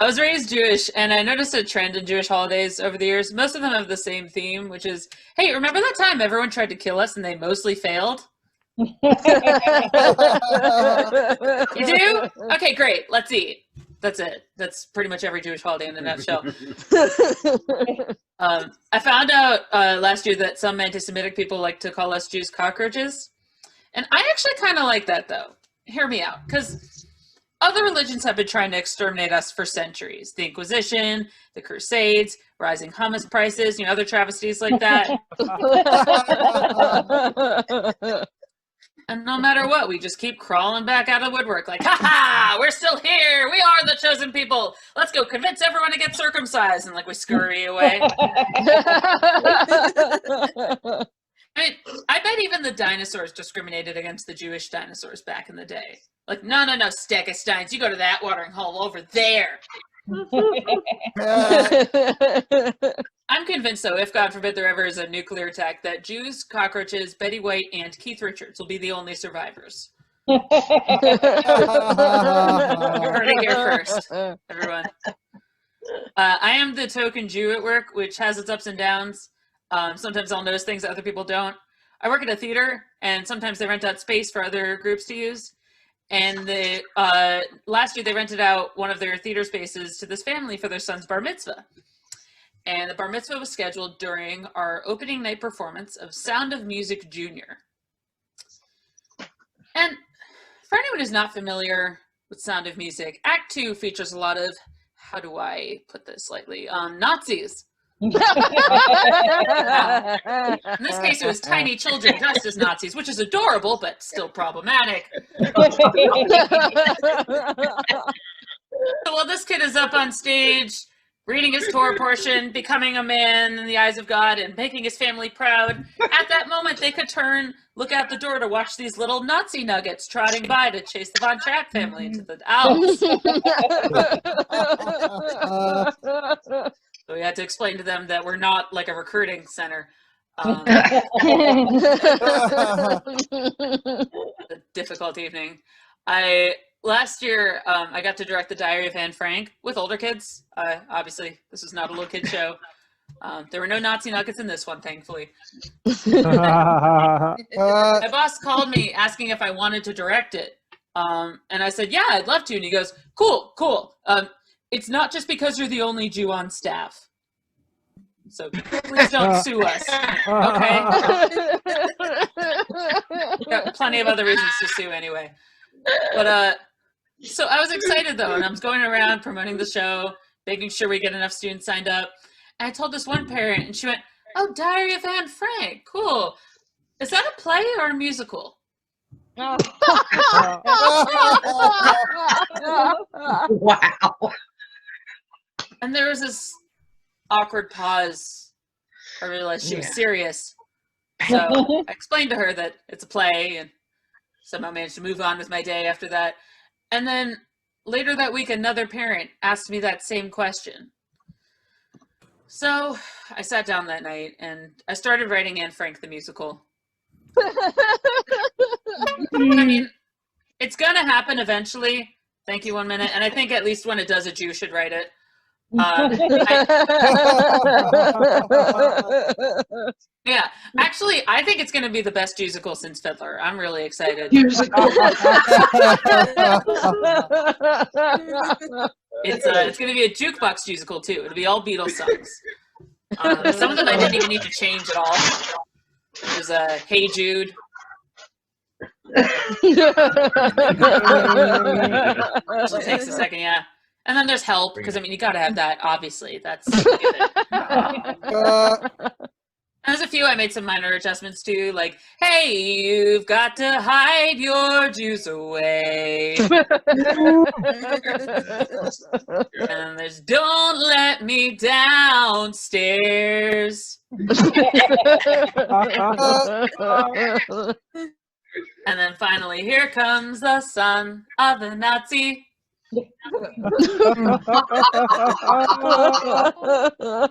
I was raised Jewish, and I noticed a trend in Jewish holidays over the years. Most of them have the same theme, which is, hey, remember that time everyone tried to kill us and they mostly failed? You do? Okay, great. Let's eat. That's it. That's pretty much every Jewish holiday in a nutshell. I found out last year that some anti-Semitic people like to call us Jews cockroaches. And I actually kind of like that, though. Hear me out. Because other religions have been trying to exterminate us for centuries. The Inquisition, the Crusades, rising hummus prices, other travesties like that. And no matter what, we just keep crawling back out of the woodwork like, ha ha, we're still here. We are the chosen people. Let's go convince everyone to get circumcised. And we scurry away. I bet even the dinosaurs discriminated against the Jewish dinosaurs back in the day. No, Stegosteins, you go to that watering hole over there. I'm convinced, though, if God forbid there ever is a nuclear attack, that Jews, cockroaches, Betty White, and Keith Richards will be the only survivors. You heard it here first, everyone. I am the token Jew at work, which has its ups and downs. Sometimes I'll notice things that other people don't. I work at a theater, and sometimes they rent out space for other groups to use. And last year they rented out one of their theater spaces to this family for their son's bar mitzvah. And the bar mitzvah was scheduled during our opening night performance of Sound of Music Jr. And for anyone who's not familiar with Sound of Music, Act 2 features a lot of, how do I put this lightly, Nazis. In this case, it was tiny children dressed as Nazis, which is adorable, but still problematic. So while this kid is up on stage, reading his Torah portion, becoming a man in the eyes of God, and making his family proud, at that moment they could turn, look out the door to watch these little Nazi nuggets trotting by to chase the Von Trapp family into the Alps. So we had to explain to them that we're not like a recruiting center. A difficult evening. Last year, I got to direct The Diary of Anne Frank with older kids. Obviously, this is not a little kid show. There were no Nazi nuggets in this one, thankfully. My boss called me asking if I wanted to direct it. And I said, yeah, I'd love to. And he goes, cool. It's not just because you're the only Jew on staff. So please don't sue us. Okay? Got plenty of other reasons to sue anyway. But so I was excited though, and I was going around promoting the show, making sure we get enough students signed up. And I told this one parent, and she went, "Oh, Diary of Anne Frank, cool. Is that a play or a musical?" Wow. And there was this awkward pause. I realized she was serious. So I explained to her that it's a play, and somehow managed to move on with my day after that. And then later that week, another parent asked me that same question. So I sat down that night and I started writing Anne Frank the musical. I mean, it's going to happen eventually. Thank you, 1 minute. And I think at least when it does, a Jew should write it. Yeah, actually, I think it's going to be the best musical since Fiddler. I'm really excited. It's going to be a jukebox musical too. It'll be all Beatles songs. Some of them I didn't even need to change at all. There's Hey Jude. It takes a second, yeah. And then there's Help, because I mean you got to have that. Obviously, that's. There's a few I made some minor adjustments to, like, hey, you've got to hide your Jews away. And there's don't let me downstairs. And then finally, here comes the son of a Nazi.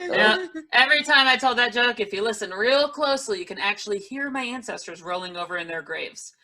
Yeah, every time I told that joke, if you listen real closely, you can actually hear my ancestors rolling over in their graves.